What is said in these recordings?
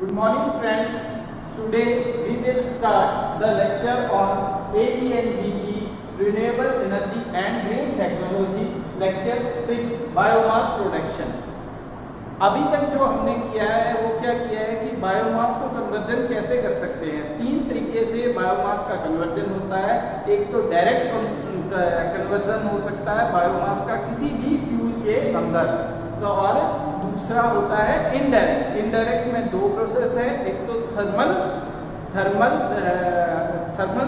Good morning friends. Today we will start the lecture on AENGE Renewable Energy and Green Technology lecture 6 Biomass Production। अभी तक जो हमने किया है वो क्या किया है कि बायोमास को कन्वर्जन कैसे कर सकते हैं। तीन तरीके से बायोमास का कन्वर्जन होता है। एक तो डायरेक्ट कन्वर्जन हो सकता है बायोमास का किसी भी फ्यूल के अंदर, तो और दूसरा होता है इनडायरेक्ट। इनडायरेक्ट में दो प्रोसेस है, एक तो थर्मल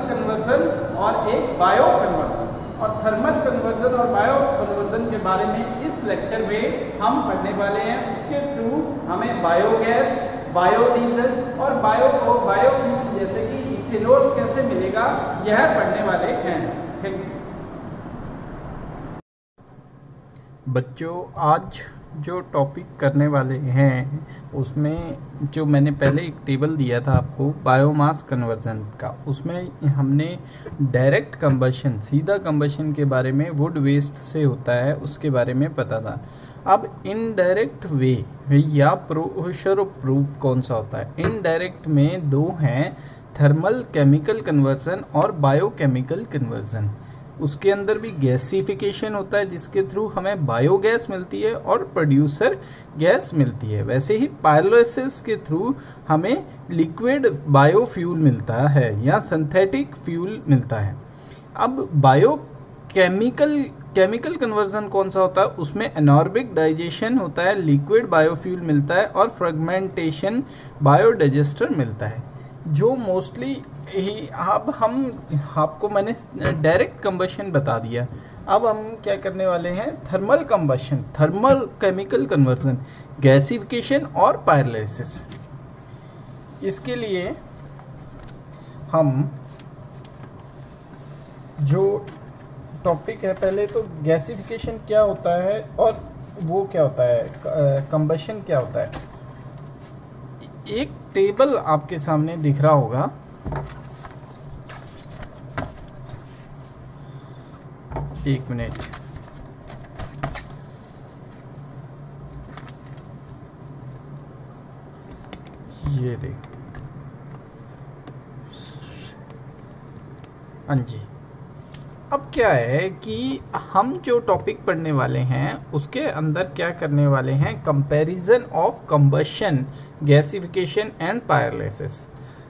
कन्वर्जन और एक बायो कन्वर्जन। और थर्मल कन्वर्जन और बायो कन्वर्जन के बारे में इस लेक्चर में हम पढ़ने वाले हैं। उसके थ्रू हमें बायोगैस, बायोडीजल और बायोफ्यूल जैसे कि इथेनॉल कैसे मिलेगा यह पढ़ने वाले हैं। थैंक यू बच्चों। आज जो टॉपिक करने वाले हैं उसमें जो मैंने पहले एक टेबल दिया था आपको बायोमास कन्वर्जन का, उसमें हमने डायरेक्ट कंबशन, सीधा कंबशन के बारे में, वुड वेस्ट से होता है उसके बारे में पता था। अब इनडायरेक्ट वे या प्रोशर प्रूफ कौन सा होता है। इनडायरेक्ट में दो हैं, थर्मल केमिकल कन्वर्जन और बायोकेमिकल कन्वर्जन। उसके अंदर भी गैसिफिकेशन होता है जिसके थ्रू हमें बायोगैस मिलती है और प्रोड्यूसर गैस मिलती है। वैसे ही पायरोलिसिस के थ्रू हमें लिक्विड बायोफ्यूल मिलता है या सिंथेटिक फ्यूल मिलता है। अब केमिकल कन्वर्जन कौन सा होता है, उसमें एनारोबिक डाइजेशन होता है, लिक्विड बायोफ्यूल मिलता है और फ्रेगमेंटेशन बायोडाइजेस्टर मिलता है। जो मोस्टली ही अब हम आपको मैंने डायरेक्ट कंबशन बता दिया। अब हम क्या करने वाले हैं, thermal combustion, thermal chemical conversion, gasification और पायरोलिसिस। इसके लिए हम जो टॉपिक है, पहले तो गैसिफिकेशन क्या होता है और वो क्या होता है, कंबशन क्या होता है। एक टेबल आपके सामने दिख रहा होगा, एक मिनट, ये देख, हाँ जी। अब क्या है कि हम जो टॉपिक पढ़ने वाले हैं उसके अंदर क्या करने वाले हैं, comparison of combustion, gasification and pyrolysis.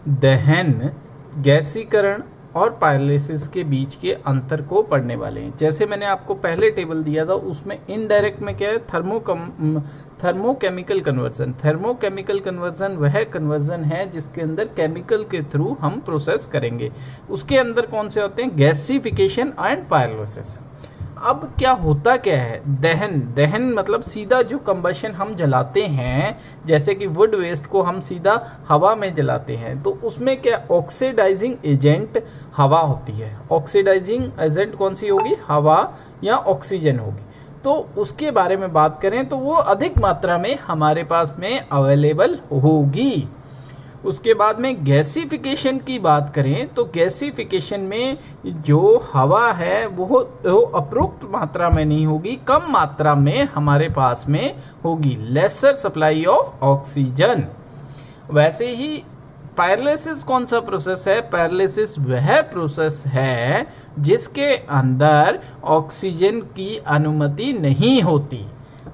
दहन, गैसीकरण और पायरोलिसिस के बीच के अंतर को पढ़ने वाले हैं। जैसे मैंने आपको पहले टेबल दिया था उसमें इनडायरेक्ट में क्या है, थर्मोकेमिकल कन्वर्जन। थर्मोकेमिकल कन्वर्जन वह कन्वर्जन है जिसके अंदर केमिकल के थ्रू हम प्रोसेस करेंगे। उसके अंदर कौन से होते हैं, गैसिफिकेशन एंड पायरोलिसिस। अब क्या होता क्या है, दहन मतलब सीधा जो कंबशन हम जलाते हैं, जैसे कि वुड वेस्ट को हम सीधा हवा में जलाते हैं, तो उसमें क्या ऑक्सीडाइजिंग एजेंट हवा होती है। ऑक्सीडाइजिंग एजेंट कौन सी होगी, हवा या ऑक्सीजन होगी। तो उसके बारे में बात करें तो वो अधिक मात्रा में हमारे पास में अवेलेबल होगी। उसके बाद में गैसिफिकेशन की बात करें तो गैसिफिकेशन में जो हवा है वो उपरोक्त मात्रा में नहीं होगी, कम मात्रा में हमारे पास में होगी, लेसर सप्लाई ऑफ ऑक्सीजन। वैसे ही पायरोलिसिस कौन सा प्रोसेस है, पायरोलिसिस वह प्रोसेस है जिसके अंदर ऑक्सीजन की अनुमति नहीं होती।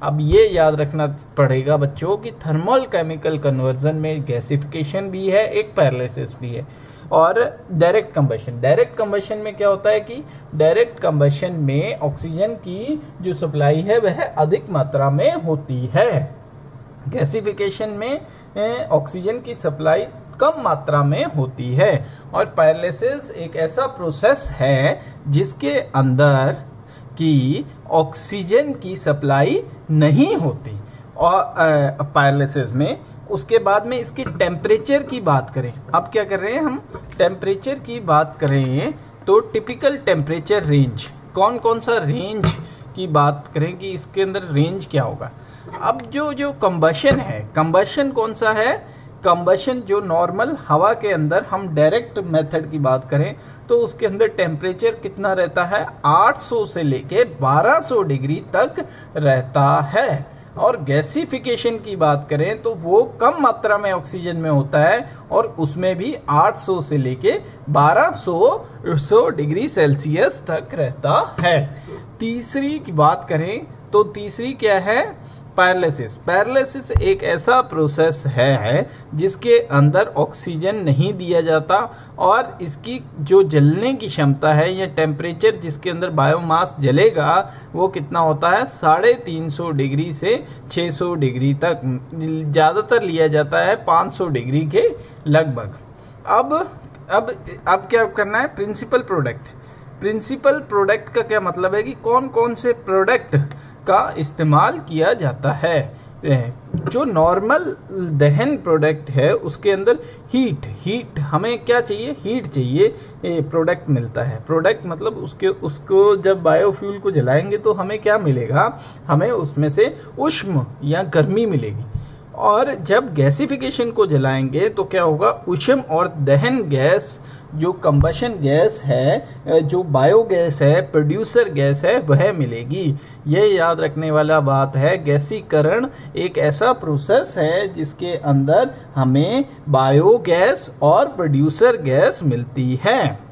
अब ये याद रखना पड़ेगा बच्चों कि थर्मल केमिकल कन्वर्जन में गैसिफिकेशन भी है, एक पायरोलिसिस भी है। और डायरेक्ट कंबशन में क्या होता है कि डायरेक्ट कंबशन में ऑक्सीजन की जो सप्लाई है वह अधिक मात्रा में होती है। गैसिफिकेशन में ऑक्सीजन की सप्लाई कम मात्रा में होती है। और पायरोलिसिस एक ऐसा प्रोसेस है जिसके अंदर कि ऑक्सीजन की सप्लाई नहीं होती और पायरोलिसिस में। उसके बाद में इसके टेम्परेचर की बात करें, अब क्या कर रहे हैं हम, टेम्परेचर की बात करें तो टिपिकल टेम्परेचर रेंज, कौन कौन सा रेंज की बात करें कि इसके अंदर रेंज क्या होगा। अब जो कंबशन है, कंबशन कौन सा है, कंबशन जो नॉर्मल हवा के अंदर हम डायरेक्ट मेथड की बात करें तो उसके अंदर टेम्परेचर कितना रहता है, 800 से लेके 1200 डिग्री तक रहता है। और गैसिफिकेशन की बात करें तो वो कम मात्रा में ऑक्सीजन में होता है और उसमें भी 800 से लेके 1200 डिग्री सेल्सियस तक रहता है। तीसरी की बात करें तो तीसरी क्या है, पैरालिसिस। पैरालिसिस एक ऐसा प्रोसेस है जिसके अंदर ऑक्सीजन नहीं दिया जाता और इसकी जो जलने की क्षमता है या टेम्परेचर जिसके अंदर बायोमास जलेगा वो कितना होता है, 350 डिग्री से 600 डिग्री तक, ज़्यादातर लिया जाता है 500 डिग्री के लगभग। अब क्या करना है, प्रिंसिपल प्रोडक्ट। प्रिंसिपल प्रोडक्ट का क्या मतलब है कि कौन कौन से प्रोडक्ट का इस्तेमाल किया जाता है। जो नॉर्मल दहन प्रोडक्ट है उसके अंदर हीट हमें क्या चाहिए, हीट चाहिए, प्रोडक्ट मिलता है। प्रोडक्ट मतलब उसको जब बायोफ्यूल को जलाएंगे तो हमें क्या मिलेगा, हमें उसमें से ऊष्मा या गर्मी मिलेगी। और जब गैसिफिकेशन को जलाएंगे तो क्या होगा, ऊष्मा और दहन गैस, जो कंबशन गैस है, जो बायोगैस है, प्रोड्यूसर गैस है, वह मिलेगी। यह याद रखने वाला बात है, गैसीकरण एक ऐसा प्रोसेस है जिसके अंदर हमें बायोगैस और प्रोड्यूसर गैस मिलती है।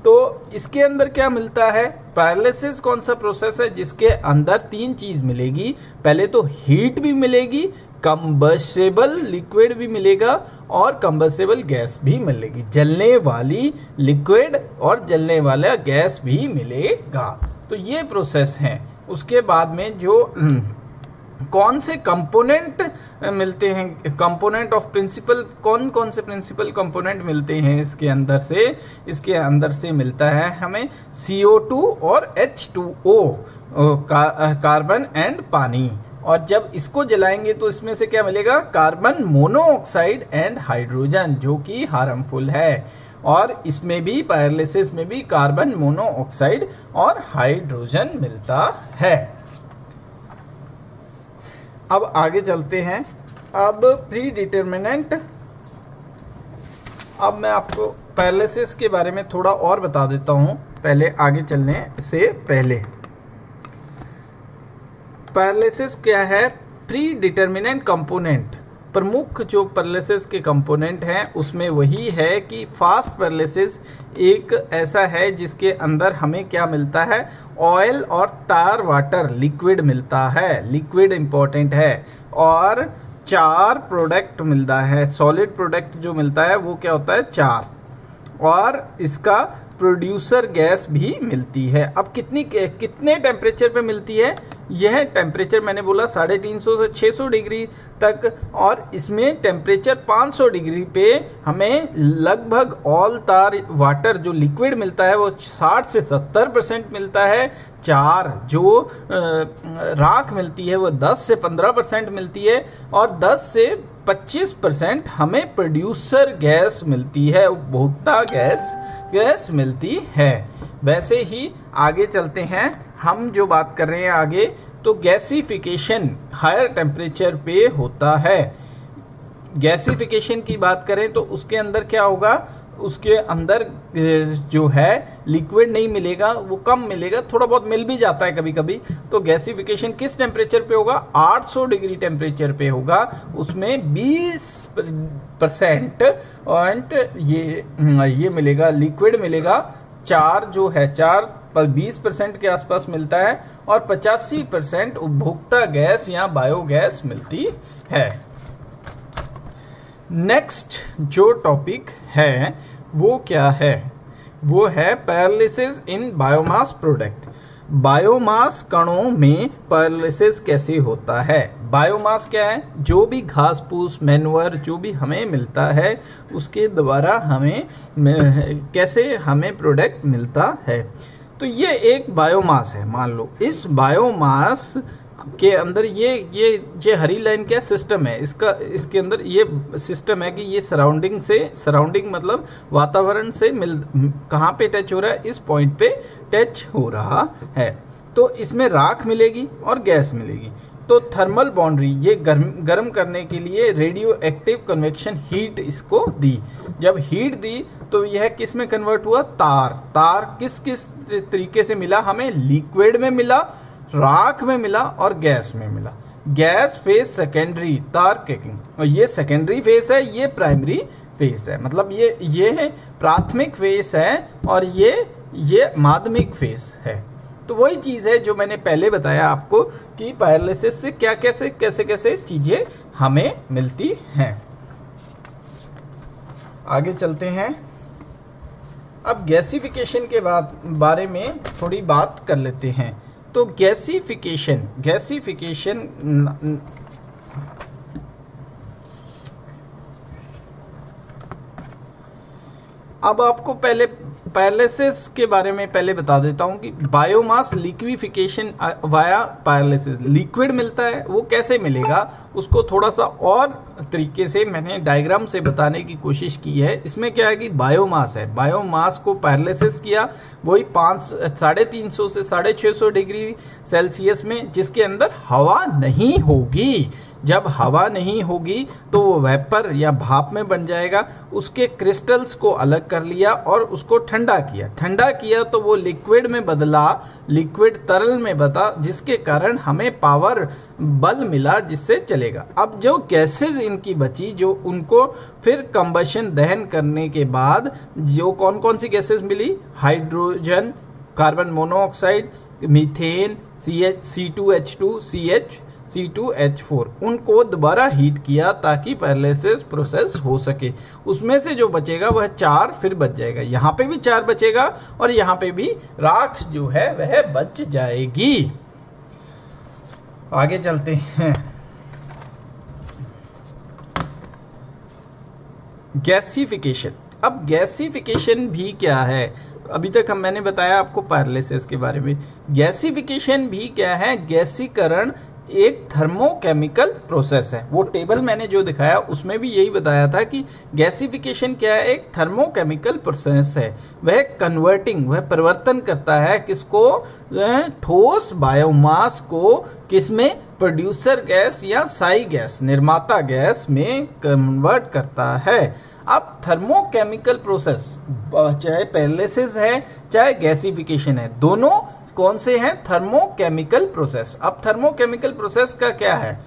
तो इसके अंदर क्या मिलता है, पैरालिसिस कौन सा प्रोसेस है जिसके अंदर 3 चीज मिलेगी। पहले तो हीट भी मिलेगी, कंबस्टेबल लिक्विड भी मिलेगा और कंबस्टेबल गैस भी मिलेगी। जलने वाली लिक्विड और जलने वाला गैस भी मिलेगा। तो ये प्रोसेस है। उसके बाद में जो कौन से कंपोनेंट मिलते हैं, कंपोनेंट ऑफ प्रिंसिपल, कौन कौन से प्रिंसिपल कंपोनेंट मिलते हैं इसके अंदर से मिलता है हमें CO2 और H2O, कार्बन एंड पानी। और जब इसको जलाएंगे तो इसमें से क्या मिलेगा, कार्बन मोनोऑक्साइड एंड हाइड्रोजन, जो कि हार्मफुल है। और इसमें भी पैरालिसिस में भी कार्बन मोनोऑक्साइड और हाइड्रोजन मिलता है। अब आगे चलते हैं। अब प्री डिटर्मिनेंट, अब मैं आपको पैरालिसिस के बारे में थोड़ा और बता देता हूं पहले आगे चलने से पहले। पैरालिसिस क्या है, प्री डिटर्मिनेंट कंपोनेंट। प्रमुख जो पैरालिसिस के कंपोनेंट हैं उसमें वही है कि फास्ट पैरालिसिस एक ऐसा है जिसके अंदर हमें क्या मिलता है, ऑयल और तार वाटर लिक्विड मिलता है। लिक्विड इंपॉर्टेंट है। और 4 प्रोडक्ट मिलता है, सॉलिड प्रोडक्ट जो मिलता है वो क्या होता है, 4। और इसका प्रोड्यूसर गैस भी मिलती है। अब कितने टेम्परेचर पे मिलती है, यह टेम्परेचर मैंने बोला 350 से 600 डिग्री तक। और इसमें टेम्परेचर 500 डिग्री पे हमें लगभग ऑल तार वाटर जो लिक्विड मिलता है वो 60 से 70% मिलता है। 4 जो राख मिलती है वो 10 से 15% मिलती है। और 10 से 25% हमें प्रोड्यूसर गैस मिलती है, उपभोक्ता गैस मिलती है। वैसे ही आगे चलते हैं, हम जो बात कर रहे हैं आगे, तो गैसिफिकेशन हायर टेम्परेचर पे होता है। गैसिफिकेशन की बात करें तो उसके अंदर क्या होगा, उसके अंदर जो है लिक्विड नहीं मिलेगा, वो कम मिलेगा, थोड़ा बहुत मिल भी जाता है कभी कभी। तो गैसिफिकेशन किस टेम्परेचर पे होगा, 800 डिग्री टेम्परेचर पे होगा। उसमें 20% और ये मिलेगा, लिक्विड मिलेगा। 4 जो है 4 पर 20% के आसपास मिलता है और 85% उपभोक्ता गैस या बायोगैस मिलती है। नेक्स्ट जो टॉपिक है वो क्या है, वो है पैरालिसिस इन बायोमास प्रोडक्ट। बायोमास कणों में पैरालिसिस कैसे होता है। बायोमास क्या है, जो भी घास फूस मैन्योर जो भी हमें मिलता है उसके द्वारा कैसे हमें प्रोडक्ट मिलता है। तो ये एक बायोमास है। मान लो इस बायोमास के अंदर ये हरी लाइन क्या सिस्टम है, इसके अंदर ये सिस्टम है कि ये सराउंडिंग मतलब वातावरण से कहाँ पे टच हो रहा है, इस पॉइंट पे टच हो रहा है। तो इसमें राख मिलेगी और गैस मिलेगी। तो थर्मल बाउंड्री, ये गर्म करने के लिए रेडियो एक्टिव कन्वेक्शन हीट इसको दी। जब हीट दी तो यह किस में कन्वर्ट हुआ, तार किस तरीके से मिला हमें, लिक्विड में मिला, राख में मिला और गैस में मिला। गैस फेज सेकेंडरी तार क्रैकिंग, और ये सेकेंडरी फेज है, ये प्राइमरी फेज है, मतलब ये है प्राथमिक फेज है और ये माध्यमिक फेज है। तो वही चीज़ है जो मैंने पहले बताया आपको कि पायरोलिसिस से क्या कैसे चीज़ें हमें मिलती हैं। आगे चलते हैं। अब गैसिफिकेशन के बारे में थोड़ी बात कर लेते हैं। तो गैसिफिकेशन अब आपको पहले पायरोलिसिस के बारे में पहले बता देता हूं कि biomass liquefaction via pyrolysis, liquid मिलता है, वो कैसे मिलेगा उसको थोड़ा सा और तरीके से मैंने डायग्राम से बताने की कोशिश की है। इसमें क्या है कि बायोमास है, बायोमास को पायरोलिसिस किया वही 350 से 650 डिग्री सेल्सियस में, जिसके अंदर हवा नहीं होगी। जब हवा नहीं होगी तो वो वेपर या भाप में बन जाएगा। उसके क्रिस्टल्स को अलग कर लिया और उसको ठंडा किया तो वो लिक्विड में बदला, लिक्विड तरल में बदला, जिसके कारण हमें पावर बल मिला जिससे चलेगा। अब जो गैसेज इनकी बची, जो उनको फिर कंबशन दहन करने के बाद जो कौन कौन सी गैसेज मिली, hydrogen, carbon monoxide, methane, C2H2, C2H4, उनको दोबारा हीट किया ताकि पायरोलिसिस प्रोसेस हो सके। उसमें से जो बचेगा वह 4 फिर बच जाएगा, यहाँ पे भी 4 बचेगा और यहाँ पे भी राख जो है वह बच जाएगी। आगे चलते हैं। गैसिफिकेशन। अब गैसिफिकेशन भी क्या है, अभी तक मैंने बताया आपको पायरोलिसिस के बारे में। गैसिफिकेशन भी क्या है, गैसीकरण एक थर्मोकेमिकल प्रोसेस है। वो टेबल मैंने जो दिखाया उसमें भी यही बताया था कि गैसिफिकेशन क्या है, एक थर्मोकेमिकल प्रोसेस है। वह कन्वर्टिंग, वह परिवर्तन करता है किसको, ठोस बायोमास को किसमें, प्रोड्यूसर गैस या साई गैस, निर्माता गैस में कन्वर्ट करता है। अब थर्मोकेमिकल प्रोसेस चाहे पायरोलिसिस है चाहे गैसिफिकेशन है, दोनों कौन से हैं, थर्मोकेमिकल प्रोसेस। अब थर्मोकेमिकल प्रोसेस का क्या है,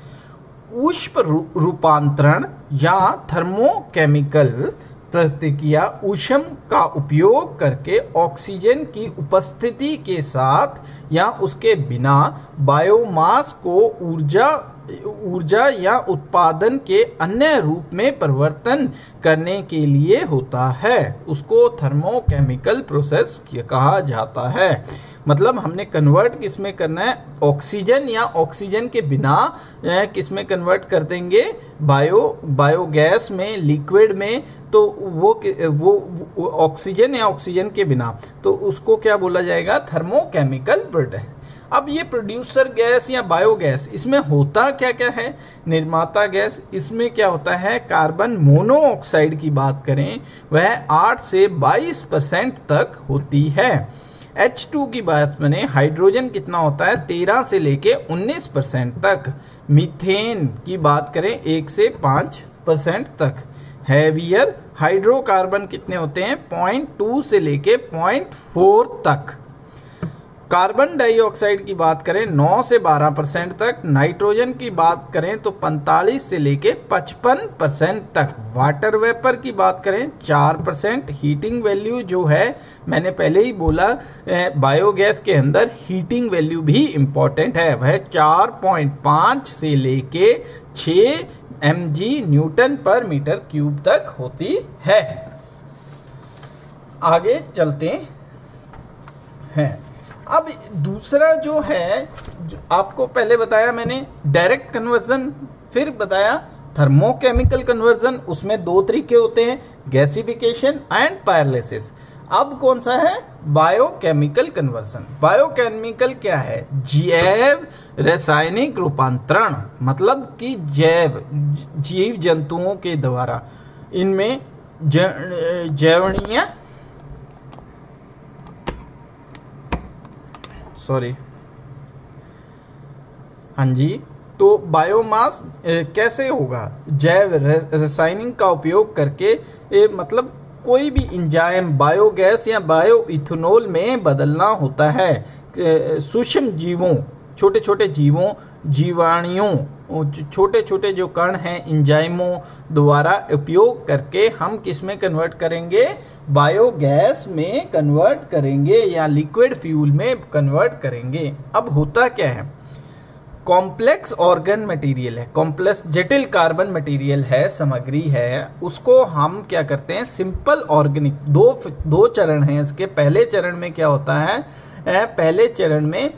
ऊष्म रूपांतरण या थर्मोकेमिकल प्रतिक्रिया ऊष्म का उपयोग करके ऑक्सीजन की उपस्थिति के साथ या उसके बिना बायोमास को ऊर्जा या उत्पादन के अन्य रूप में परिवर्तन करने के लिए होता है। उसको थर्मोकेमिकल प्रोसेस कहा जाता है। मतलब हमने कन्वर्ट किस में करना है, ऑक्सीजन या ऑक्सीजन के बिना किस में कन्वर्ट कर देंगे, बायोगैस में, लिक्विड में। तो वो ऑक्सीजन या ऑक्सीजन के बिना, तो उसको क्या बोला जाएगा, थर्मोकेमिकल प्रोसेस। अब ये प्रोड्यूसर गैस या बायोगैस, इसमें होता क्या क्या है, निर्माता गैस, इसमें क्या होता है, कार्बन मोनोऑक्साइड की बात करें वह 8 से 22% तक होती है। H2 की बात बने, हाइड्रोजन कितना होता है, 13 से लेके 19% तक। मीथेन की बात करें 1 से 5% तक। हैवियर हाइड्रोकार्बन कितने होते हैं, 0.2 से लेके 0.4 तक। कार्बन डाइऑक्साइड की बात करें 9 से 12% तक। नाइट्रोजन की बात करें तो 45 से लेके 55% तक। वाटर वेपर की बात करें 4%। हीटिंग वैल्यू जो है, मैंने पहले ही बोला बायोगैस के अंदर हीटिंग वैल्यू भी इंपॉर्टेंट है, वह 4.5 से लेके 6 mg न्यूटन पर मीटर क्यूब तक होती है। आगे चलते हैं। अब दूसरा जो है, जो आपको पहले बताया मैंने डायरेक्ट कन्वर्जन, फिर बताया थर्मोकेमिकल कन्वर्जन। उसमें 2 तरीके होते हैं, गैसिफिकेशन एंड पायरोलिसिस। अब कौन सा है, बायोकेमिकल कन्वर्जन। बायोकेमिकल क्या है, जैव रासायनिक रूपांतरण, मतलब कि जीव जंतुओं के द्वारा इनमें जैवणीय तो बायोमास कैसे होगा, जैव रासायनिक का उपयोग करके मतलब कोई भी एंजाइम बायोगैस या बायो इथेनॉल में बदलना होता है। सूक्ष्म जीवों, छोटे छोटे जीवों जीवाणुओं, छोटे छोटे जो कण हैं एंजाइमों द्वारा उपयोग करके हम किस में कन्वर्ट करेंगे, बायोगैस में कन्वर्ट करेंगे या लिक्विड फ्यूल में कन्वर्ट करेंगे। अब होता क्या है, कॉम्प्लेक्स ऑर्गन मटेरियल है, कॉम्प्लेक्स जटिल कार्बन मटेरियल है, सामग्री है, उसको हम क्या करते हैं, सिंपल ऑर्गेनिक, दो चरण हैं इसके। पहले चरण में क्या होता है, पहले चरण में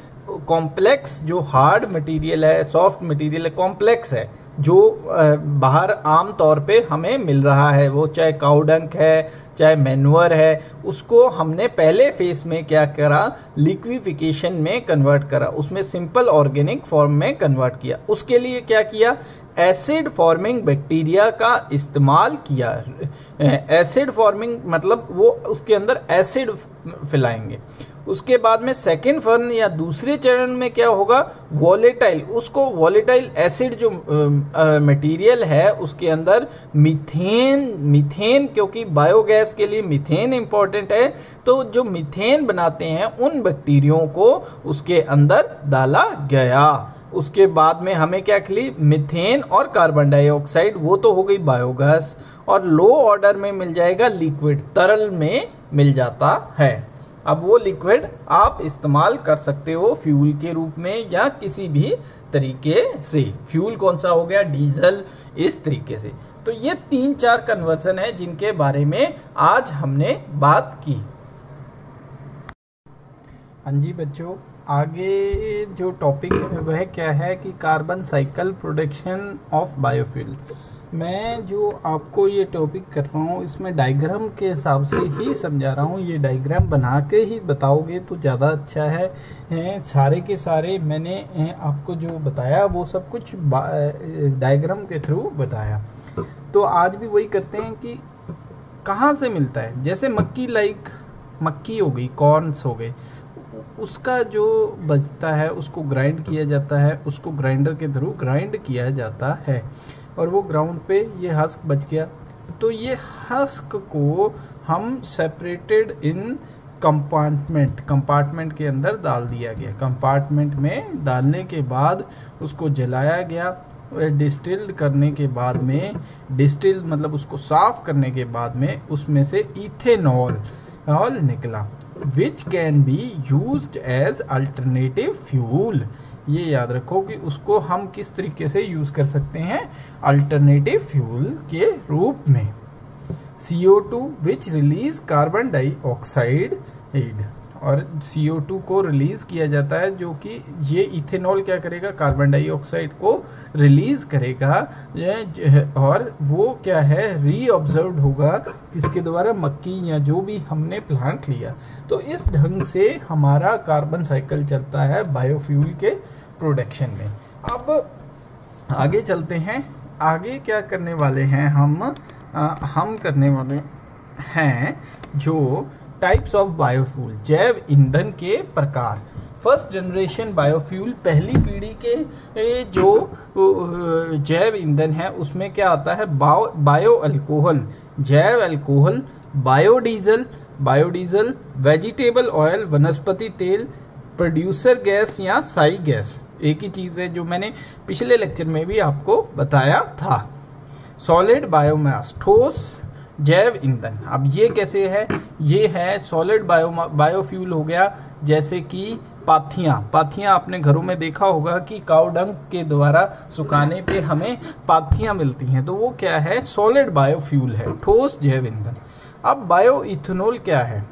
कॉम्प्लेक्स जो हार्ड मटेरियल है, सॉफ्ट मटेरियल है, कॉम्प्लेक्स है, जो बाहर आम तौर पे हमें मिल रहा है, वो चाहे काउडंक है चाहे मैन्योर है, उसको हमने पहले फेज में क्या करा, लिक्विफिकेशन में कन्वर्ट करा, उसमें सिंपल ऑर्गेनिक फॉर्म में कन्वर्ट किया। उसके लिए क्या किया, एसिड फॉर्मिंग बैक्टीरिया का इस्तेमाल किया। एसिड फॉर्मिंग मतलब वो उसके अंदर एसिड फैलाएंगे। उसके बाद में सेकेंड फर्न या दूसरे चरण में क्या होगा, वॉलेटाइल, उसको वॉलेटाइल एसिड जो मटेरियल है उसके अंदर मीथेन, क्योंकि बायोगैस के लिए मीथेन इंपॉर्टेंट है, तो जो मीथेन बनाते हैं उन बैक्टीरियों को उसके अंदर डाला गया। उसके बाद में हमें क्या मिली, मीथेन और कार्बन डाइऑक्साइड, वो तो हो गई बायोगैस। और लो ऑर्डर में मिल जाएगा लिक्विड, तरल में मिल जाता है। अब वो लिक्विड आप इस्तेमाल कर सकते हो फ्यूल के रूप में या किसी भी तरीके से। फ्यूल कौन सा हो गया, डीजल, इस तरीके से। तो ये 3-4 कन्वर्जन है जिनके बारे में आज हमने बात की। हाँ जी बच्चों, आगे जो टॉपिक है वह क्या है कि carbon cycle production of biofuel. मैं जो आपको ये टॉपिक कर रहा हूँ इसमें डायग्राम के हिसाब से ही समझा रहा हूँ। ये डायग्राम बना के ही बताओगे तो ज़्यादा अच्छा है। सारे के सारे मैंने आपको जो बताया वो सब कुछ डायग्राम के थ्रू बताया। तो आज भी वही करते हैं कि कहाँ से मिलता है। जैसे मक्की हो गई, कॉर्न्स हो गए, उसका जो बचता है उसको ग्राइंड किया जाता है, उसको ग्राइंडर के थ्रू ग्राइंड किया जाता है और वो ग्राउंड पे ये हस्क बच गया। तो ये हस्क को हम सेपरेटेड इन कंपार्टमेंट के अंदर डाल दिया गया। कंपार्टमेंट में डालने के बाद उसको जलाया गया। डिस्टिल्ड करने के बाद में, डिस्टिल मतलब उसको साफ करने के बाद में उसमें से इथेनॉल निकला, which can be used as alternative fuel. ये याद रखो कि उसको हम किस तरीके से यूज कर सकते हैं, अल्टरनेटिव फ्यूल के रूप में। CO2 विच रिलीज कार्बन डाइऑक्साइड, और CO2 को रिलीज किया जाता है, जो कि ये इथेनॉल क्या करेगा, कार्बन डाइऑक्साइड को रिलीज करेगा, और वो क्या है, रीऑब्जर्व होगा किसके द्वारा, मक्की या जो भी हमने प्लांट लिया। तो इस ढंग से हमारा कार्बन साइकिल चलता है बायोफ्यूल के प्रोडक्शन में। अब आगे चलते हैं। आगे क्या करने वाले हैं हम करने वाले हैं जो टाइप्स ऑफ बायोफ्यूल, जैव ईंधन के प्रकार। फर्स्ट जनरेशन बायोफ्यूल, पहली पीढ़ी के जो जैव ईंधन है उसमें क्या आता है, बायो अल्कोहल, जैव अल्कोहल, बायोडीजल, वेजिटेबल ऑयल, वनस्पति तेल, प्रोड्यूसर गैस या साई गैस, एक ही चीज है जो मैंने पिछले लेक्चर में भी आपको बताया था। सॉलिड बायोमास, ठोस जैव ईंधन। अब ये कैसे है, ये है सॉलिड बायोफ्यूल हो गया, जैसे कि पाथियां आपने घरों में देखा होगा कि काउडंक के द्वारा सुखाने पे हमें पाथियां मिलती हैं, तो वो क्या है, सॉलिड बायोफ्यूल है, ठोस जैव ईंधन। अब बायो इथेनॉल क्या है,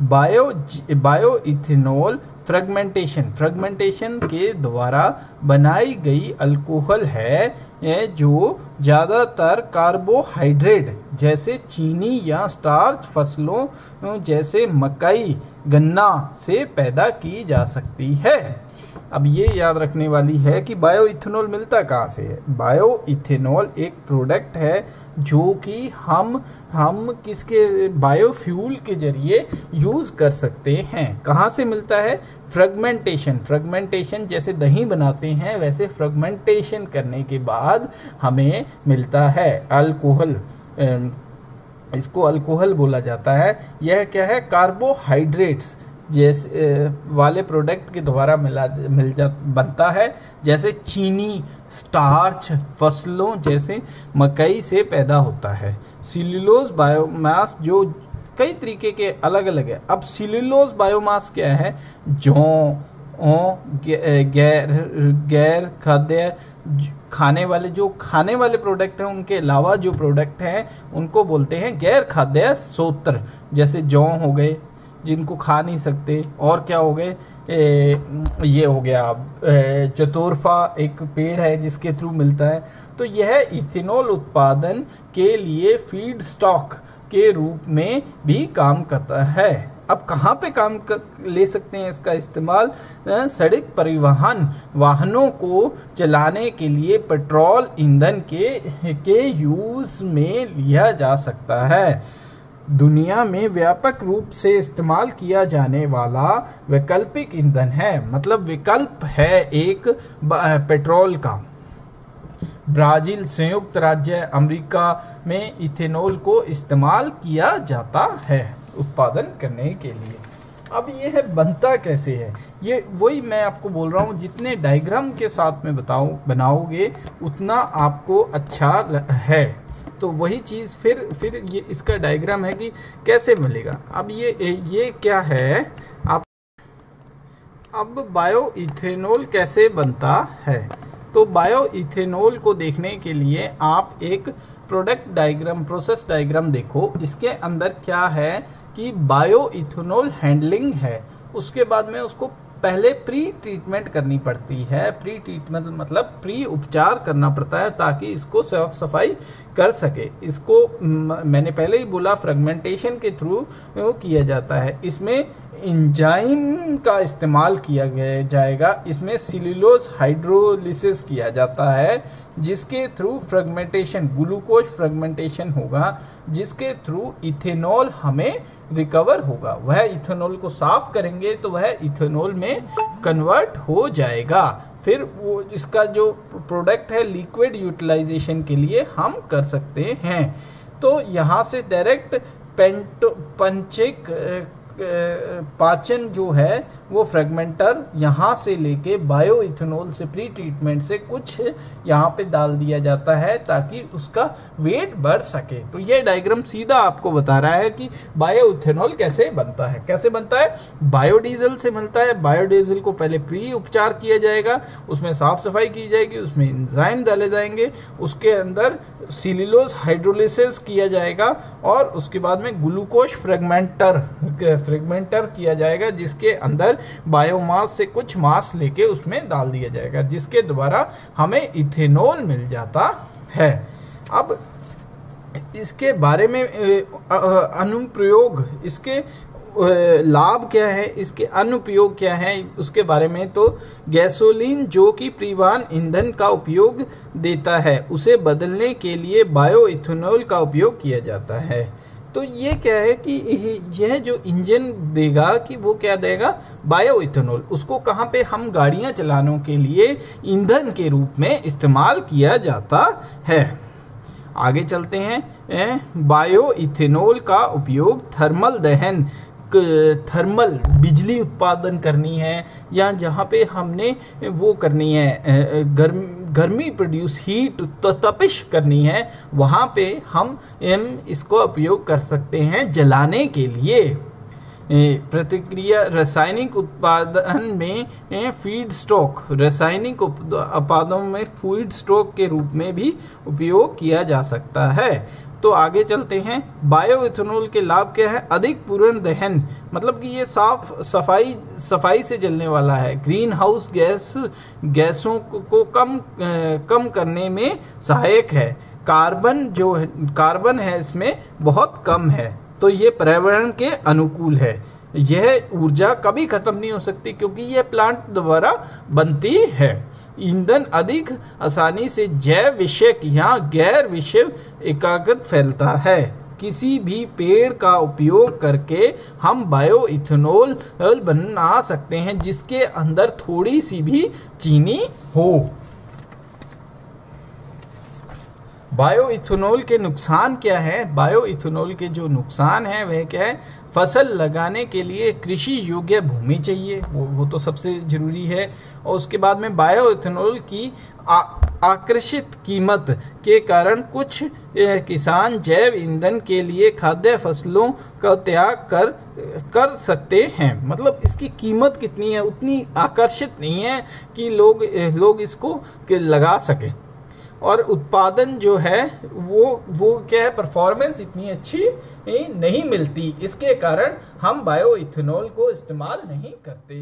बायो इथेनॉल फ्रेगमेंटेशन के द्वारा बनाई गई अल्कोहल है जो ज्यादातर कार्बोहाइड्रेट जैसे चीनी या स्टार्च फसलों जैसे मकई, गन्ना से पैदा की जा सकती है। अब ये याद रखने वाली है कि बायो इथेनॉल मिलता कहाँ से है। बायो इथेनॉल एक प्रोडक्ट है जो कि हम किसके, बायोफ्यूल के जरिए यूज कर सकते हैं। कहाँ से मिलता है, फ्रेगमेंटेशन, जैसे दही बनाते हैं वैसे फ्रेगमेंटेशन करने के बाद हमें मिलता है अल्कोहल। इसको अल्कोहल बोला जाता है। यह क्या है, कार्बोहाइड्रेट्स जैसे वाले प्रोडक्ट के द्वारा बनता है, जैसे चीनी, स्टार्च, फसलों जैसे मकई से पैदा होता है। सेल्यूलोज बायोमास जो कई तरीके के अलग अलग है। अब सेल्यूलोज बायोमास क्या है? जौ, गैर खाद्य खाने वाले प्रोडक्ट हैं, उनके अलावा जो प्रोडक्ट हैं उनको बोलते हैं गैर खाद्य स्रोत। जैसे जौ हो गए जिनको खा नहीं सकते, और क्या हो गए, ये हो गया चतुरफा, एक पेड़ है जिसके थ्रू मिलता है। तो यह इथेनॉल उत्पादन के लिए फीड स्टॉक के रूप में भी काम करता है। अब कहाँ पे ले सकते हैं इसका इस्तेमाल? सड़क परिवहन वाहनों को चलाने के लिए पेट्रोल ईंधन के यूज में लिया जा सकता है। दुनिया में व्यापक रूप से इस्तेमाल किया जाने वाला वैकल्पिक ईंधन है, मतलब विकल्प है एक पेट्रोल का। ब्राजील, संयुक्त राज्य अमेरिका में इथेनॉल को इस्तेमाल किया जाता है उत्पादन करने के लिए। अब ये है बनता कैसे है, ये वही मैं आपको बोल रहा हूँ, जितने डायग्राम के साथ में बनाओगे उतना आपको अच्छा है। तो वही चीज़ फिर ये इसका डायग्राम है कि कैसे मिलेगा। अब ये क्या है, अब बायो इथेनॉल कैसे बनता है। तो बायो इथेनॉल को देखने के लिए आप एक प्रोडक्ट डायग्राम, प्रोसेस डायग्राम देखो। इसके अंदर क्या है कि बायो इथेनॉल हैंडलिंग है, उसके बाद में उसको पहले प्री ट्रीटमेंट करनी पड़ती है। प्री ट्रीटमेंट मतलब प्री उपचार करना पड़ता है ताकि इसको साफ सफाई कर सके। इसको मैंने पहले ही बोला फ्रेगमेंटेशन के थ्रू किया जाता है। इसमें एंजाइम का इस्तेमाल किया जाएगा। इसमें सेल्यूलोज हाइड्रोलिसिस किया जाता है जिसके थ्रू फ्रेगमेंटेशन, ग्लूकोज फ्रेगमेंटेशन होगा, जिसके थ्रू इथेनॉल हमें रिकवर होगा। वह इथेनॉल को साफ करेंगे तो वह इथेनॉल में कन्वर्ट हो जाएगा। फिर वो इसका जो प्रोडक्ट है लिक्विड यूटिलाइजेशन के लिए हम कर सकते हैं। तो यहाँ से डायरेक्ट पंचिक पाचन जो है वो फ्रेगमेंटर यहाँ से लेके बायो इथेनॉल से प्री ट्रीटमेंट से कुछ यहाँ पे डाल दिया जाता है ताकि उसका वेट बढ़ सके। तो ये डायग्राम सीधा आपको बता रहा है कि बायो इथेनॉल कैसे बनता है। कैसे बनता है? बायोडीजल से मिलता है। बायोडीजल को पहले प्री उपचार किया जाएगा, उसमें साफ सफाई की जाएगी, उसमें एंजाइम डाले जाएंगे, उसके अंदर सेल्यूलोज हाइड्रोलिसिस किया जाएगा और उसके बाद में ग्लूकोज फ्रेगमेंटर किया जाएगा जिसके अंदर बायोमास से कुछ मास लेके उसमें डाल दिया जाएगा, जिसके द्वारा हमें इथेनॉल मिल जाता है। अब इसके बारे में अनुप्रयोग, इसके लाभ क्या है, इसके अनुप्रयोग क्या है, उसके बारे में तो गैसोलीन जो कि परिवहन ईंधन का उपयोग देता है उसे बदलने के लिए बायो इथेनॉल का उपयोग किया जाता है। तो ये क्या है कि यह जो इंजन देगा कि वो क्या देगा, बायो इथेनॉल। उसको कहाँ पे हम गाड़ियां चलाने के लिए ईंधन के रूप में इस्तेमाल किया जाता है। आगे चलते हैं। बायो इथेनॉल का उपयोग थर्मल दहन, थर्मल बिजली उत्पादन करनी है या जहाँ पे हमने वो करनी है गर्मी प्रोड्यूस, हीट तपिश करनी है, वहाँ पे हम इसको उपयोग कर सकते हैं जलाने के लिए। प्रतिक्रिया रासायनिक उत्पादन में फीड स्टॉक, रासायनिक उत्पादों में फीड स्टॉक के रूप में भी उपयोग किया जा सकता है। तो आगे चलते हैं। बायो इथेनॉल के लाभ क्या है? अधिक पूर्ण दहन, मतलब कि ये सफाई से जलने वाला है। ग्रीन हाउस गैसों को कम करने में सहायक है। कार्बन है इसमें बहुत कम है, तो ये पर्यावरण के अनुकूल है। यह ऊर्जा कभी खत्म नहीं हो सकती क्योंकि यह प्लांट द्वारा बनती है। ईंधन अधिक आसानी से जैव विषयक या गैर विषय एकाग्रत फैलता है। किसी भी पेड़ का उपयोग करके हम बायो इथेनॉल बना सकते हैं जिसके अंदर थोड़ी सी भी चीनी हो। बायो इथेनॉल के नुकसान क्या है? बायो इथेनॉल के जो नुकसान है वह क्या है? फसल लगाने के लिए कृषि योग्य भूमि चाहिए, वो तो सबसे जरूरी है। और उसके बाद में बायो इथेनॉल की आकर्षित कीमत के कारण कुछ किसान जैव ईंधन के लिए खाद्य फसलों का त्याग कर सकते हैं। मतलब इसकी कीमत कितनी है, उतनी आकर्षित नहीं है कि लोग इसको लगा सके। और उत्पादन जो है वो क्या है, परफॉर्मेंस इतनी अच्छी नहीं मिलती, इसके कारण हम बायो इथेनॉल को इस्तेमाल नहीं करते।